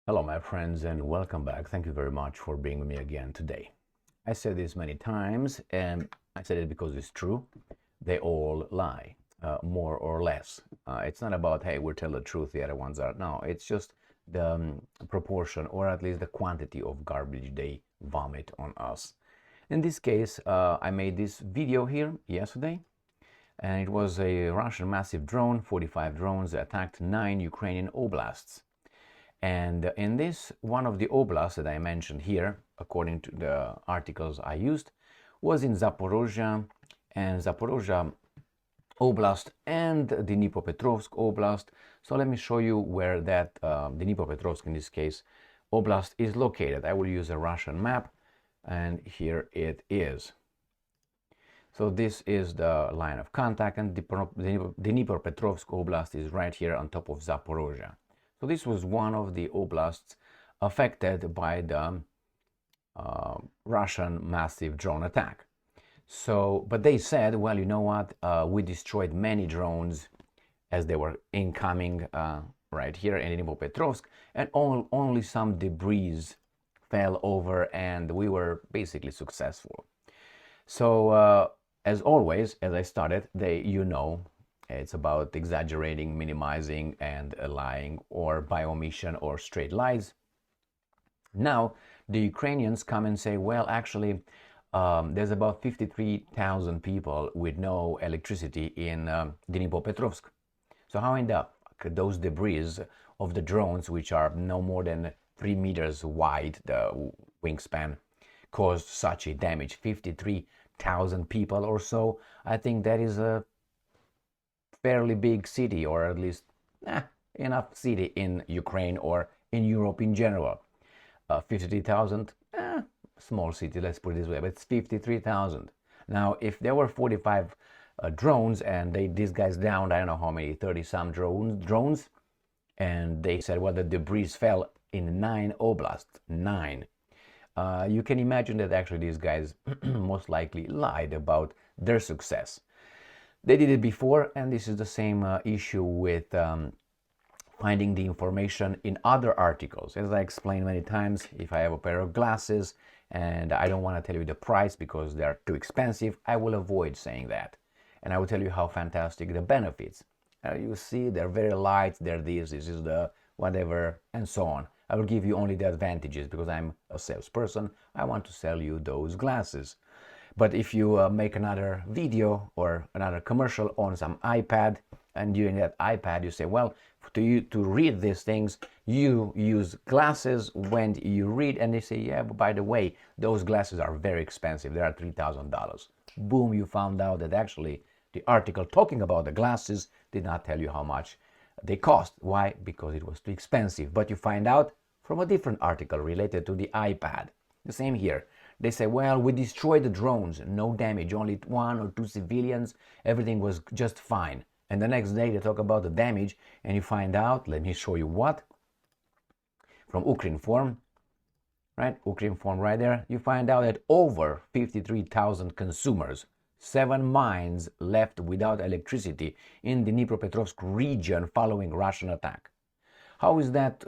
Hello, my friends, and welcome back. Thank you very much for being with me again today. I said this many times, and I said it because it's true. They all lie, more or less. It's not about, hey, we're telling the truth, the other ones are. No, it's just the proportion, or at least the quantity of garbage they vomit on us. In this case, I made this video here yesterday, and it was a Russian massive drone, 45 drones, that attacked 9 Ukrainian oblasts. And in this, one of the oblasts that I mentioned here, according to the articles I used, was in Zaporozhye, and Zaporozhye Oblast and Dnipropetrovsk Oblast. So let me show you where that Dnipropetrovsk, in this case, Oblast is located. I will use a Russian map, and here it is. So this is the line of contact, and Dnipropetrovsk Oblast is right here on top of Zaporozhye. So this was one of the oblasts affected by the Russian massive drone attack. So, but they said, well, you know what? We destroyed many drones as they were incoming right here in Dnipropetrovsk, and only some debris fell over, and we were basically successful. So, as always, as I started, it's about exaggerating, minimizing, and lying, or by omission or straight lies. Now, the Ukrainians come and say, well, actually, there's about 53,000 people with no electricity in Dnipropetrovsk. So how end up those debris of the drones, which are no more than 3 meters wide, the wingspan, caused such a damage? 53,000 people or so. I think that is a fairly big city, or at least enough city in Ukraine or in Europe in general. 53,000, small city, let's put it this way, but it's 53,000. Now, if there were 45 drones and these guys downed, I don't know how many, 30 some drones, and they said, well, the debris fell in 9 oblasts, 9. You can imagine that actually these guys most likely lied about their success. They did it before, and this is the same issue with finding the information in other articles. As I explained many times, if I have a pair of glasses and I don't want to tell you the price because they're too expensive, I will avoid saying that. And I will tell you how fantastic the benefits. You see, they're very light, this is the whatever, and so on. I will give you only the advantages because I'm a salesperson. I want to sell you those glasses. But if you make another video or another commercial on some iPad, and during that iPad you say, well, to read these things, you use glasses when you read, and they say, yeah, but by the way, those glasses are very expensive. They are $3,000. Boom, you found out that actually the article talking about the glasses did not tell you how much they cost. Why? Because it was too expensive. But you find out from a different article related to the iPad. The same here. They say, well, we destroyed the drones, no damage, only 1 or 2 civilians, everything was just fine. And the next day they talk about the damage, and you find out, let me show you what, from Ukrinform, right, Ukrinform right there, you find out that over 53,000 consumers, 7 mines left without electricity in the Dnipropetrovsk region following Russian attack. How is that,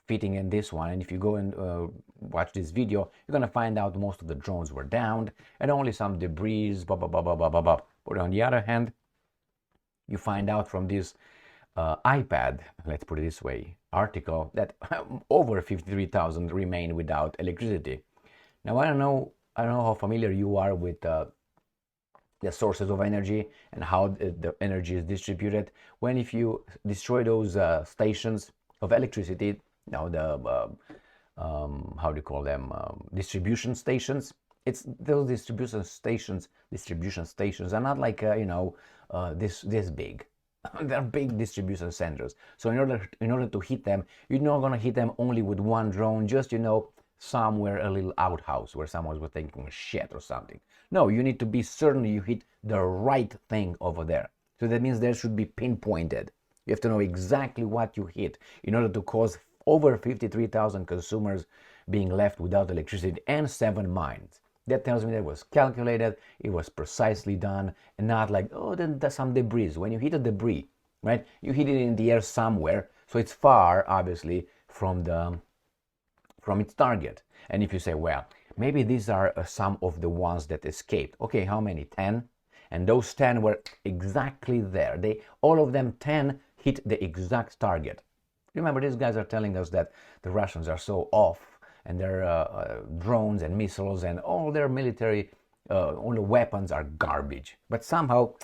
fitting in this one? And if you go and watch this video, you're going to find out most of the drones were downed and only some debris, blah, blah, blah, blah, blah, blah, blah. But on the other hand, you find out from this iPad, let's put it this way, article that over 53,000 remain without electricity. Now, I don't know how familiar you are with the sources of energy and how the energy is distributed. If you destroy those stations of electricity, the how do you call them, distribution stations, it's those distribution stations are not like this big. They're big distribution centers. So in order to hit them, you're not going to hit them only with one drone, just somewhere a little outhouse where someone was taking a shit or something. No, you need to be certain you hit the right thing over there. So that means there should be pinpointed. You have to know exactly what you hit in order to cause over 53,000 consumers being left without electricity and 7 mines. That tells me that it was calculated, it was precisely done, and not like, oh, then there's some debris. When you hit a debris, right, you hit it in the air somewhere, so it's far, obviously, from its target. And if you say, well, maybe these are some of the ones that escaped. Okay, how many? 10? And those 10 were exactly there. All of them 10 hit the exact target. Remember, these guys are telling us that the Russians are so off, and their drones and missiles and all their military, all the weapons are garbage. But somehow,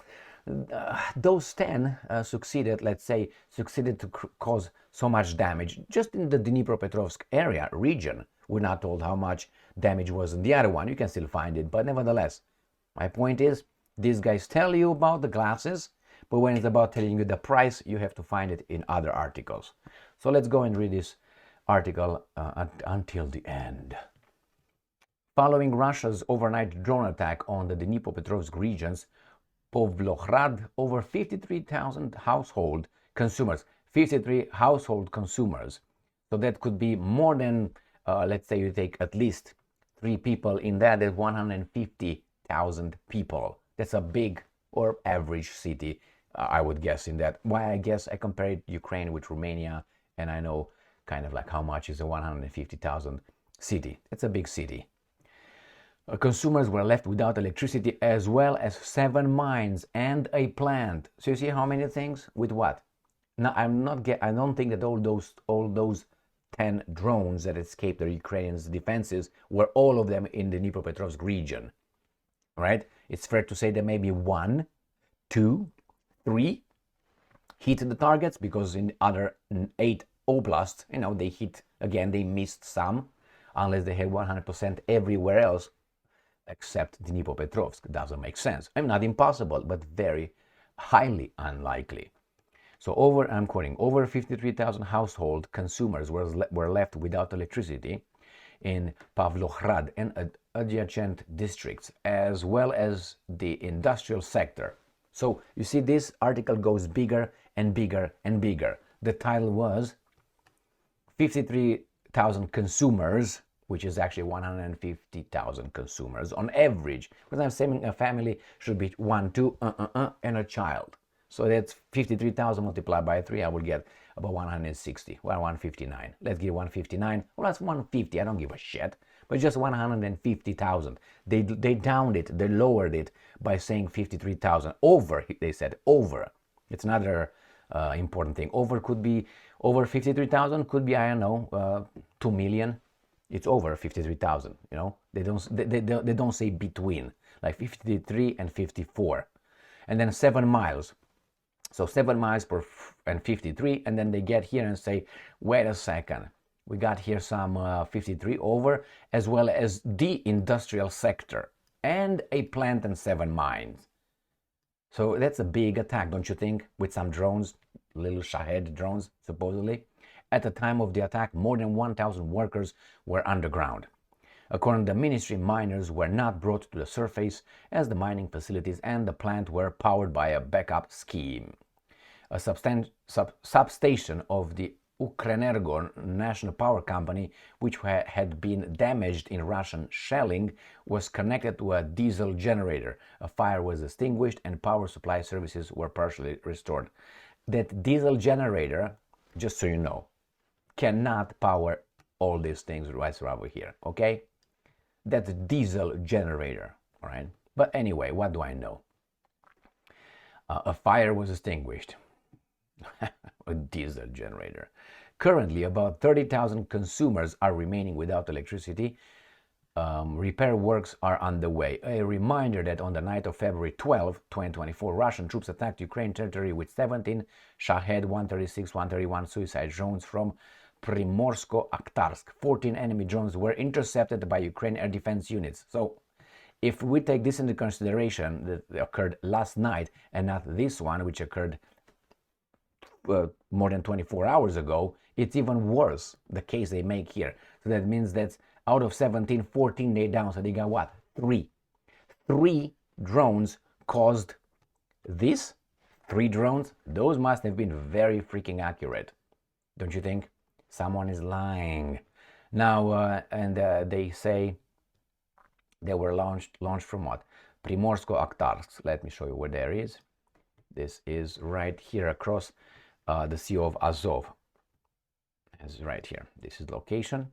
those 10 succeeded to cause so much damage just in the Dnipropetrovsk area, region. We're not told how much damage was in the other one. You can still find it, but nevertheless, my point is, these guys tell you about the glasses, but when it's about telling you the price, you have to find it in other articles. So let's go and read this article until the end. Following Russia's overnight drone attack on the Dnipropetrovsk region's Pavlohrad, over 53,000 household consumers, 53 household consumers. So that could be more than, let's say you take at least 3 people in that, there's 150,000 people. That's a big or average city, I would guess in that. Why I guess I compared Ukraine with Romania, and I know kind of like how much is a 150,000 city. It's a big city. Consumers were left without electricity as well as 7 mines and a plant. So you see how many things with what? Now I don't think that all those 10 drones that escaped the Ukrainians' defenses were all of them in the Dnipropetrovsk region, right? It's fair to say that maybe 1, 2, 3 hit the targets, because in other 8 oblasts, they hit again, they missed some, unless they had 100% everywhere else except Dnipropetrovsk. Doesn't make sense. Not impossible, but very highly unlikely. So I'm quoting, over 53,000 household consumers were left without electricity in Pavlohrad and adjacent districts, as well as the industrial sector. So you see, this article goes bigger and bigger and bigger. The title was 53,000 consumers, which is actually 150,000 consumers on average. Because I'm saying a family should be 1, 2, and a child. So that's 53,000 multiplied by 3, I will get about 160, well, 159. Let's give 159, well, that's 150, I don't give a shit. But just 150,000. They downed it, they lowered it by saying 53,000. Over, they said, over. It's another important thing. Over could be, over 53,000 could be, I don't know, 2 million. It's over 53,000, They don't say between, like 53 and 54. And then 7 miles. So 7 miles per and 53, and then they get here and say, wait a second, we got here some 53 over, as well as the industrial sector, and a plant and 7 mines. So that's a big attack, don't you think, with some drones, little Shahed drones, supposedly. At the time of the attack, more than 1,000 workers were underground. According to the ministry, miners were not brought to the surface, as the mining facilities and the plant were powered by a backup scheme. A substation of the Ukrenergo national power company, which had been damaged in Russian shelling, was connected to a diesel generator. A fire was extinguished and power supply services were partially restored. That diesel generator, just so you know, cannot power all these things right over here, okay? That's a diesel generator, all right? But anyway, what do I know? A fire was extinguished. A diesel generator. Currently, about 30,000 consumers are remaining without electricity. Repair works are underway. A reminder that on the night of February 12, 2024, Russian troops attacked Ukraine territory with 17 Shahed 136, 131 suicide drones from Primorsko-Akhtarsk. 14 enemy drones were intercepted by Ukraine air defense units. So, if we take this into consideration, that occurred last night and not this one, which occurred more than 24 hours ago, it's even worse, the case they make here. So that means that out of 17, 14 they down, so they got what? 3. 3 drones caused this? 3 drones? Those must have been very freaking accurate. Don't you think? Someone is lying. Now, they say they were launched from what? Primorsko-Akhtarsk. Let me show you where there is. This is right here across the Sea of Azov. is right here. This is location.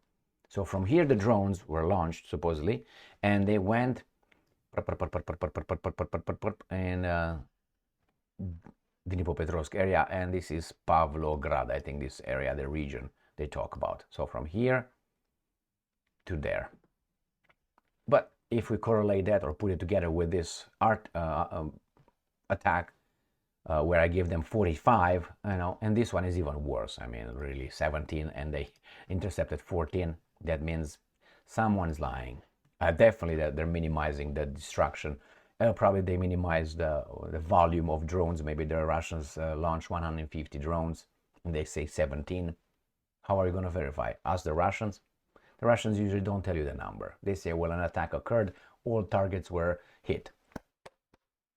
So from here the drones were launched supposedly, and they went and Dnipropetrovsk area, and this is Pavlograd, I think this area, the region they talk about. So from here to there. But if we correlate that or put it together with this attack where I gave them 45, and this one is even worse. I mean, really 17, and they intercepted 14. That means someone's lying. Definitely that they're minimizing the destruction. Probably they minimize the volume of drones. Maybe the Russians launched 150 drones and they say 17. How are you going to verify? Ask the Russians. The Russians usually don't tell you the number. They say, well, an attack occurred, all targets were hit.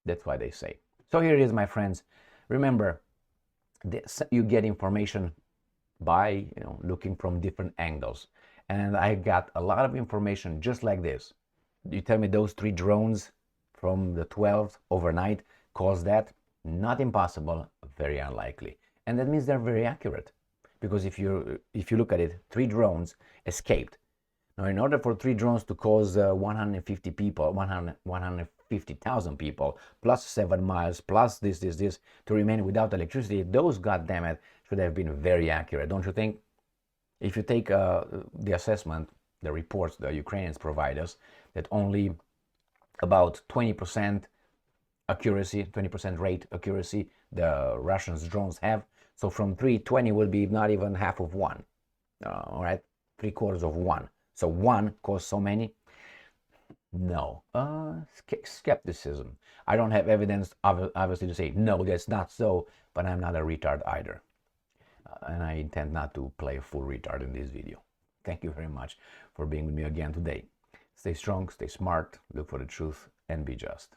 That's why they say. So here it is, my friends. Remember, you get information by looking from different angles. And I got a lot of information just like this. You tell me those 3 drones from the 12th overnight caused that? Not impossible, very unlikely. And that means they're very accurate. Because if you look at it, 3 drones escaped. Now, in order for 3 drones to cause 150 people, 150,000 people, plus 7 miles, plus this, to remain without electricity, those, goddammit, should have been very accurate, don't you think? If you take the assessment, the reports the Ukrainians provide us, that only about 20% accuracy, 20% rate accuracy, the Russians' drones have. So from 3, 20 will be not even half of 1. All right, 3/4 of 1. So 1 caused so many? No. Skepticism. I don't have evidence, obviously, to say, no, that's not so, but I'm not a retard either. And I intend not to play a full retard in this video. Thank you very much for being with me again today. Stay strong, stay smart, look for the truth, and be just.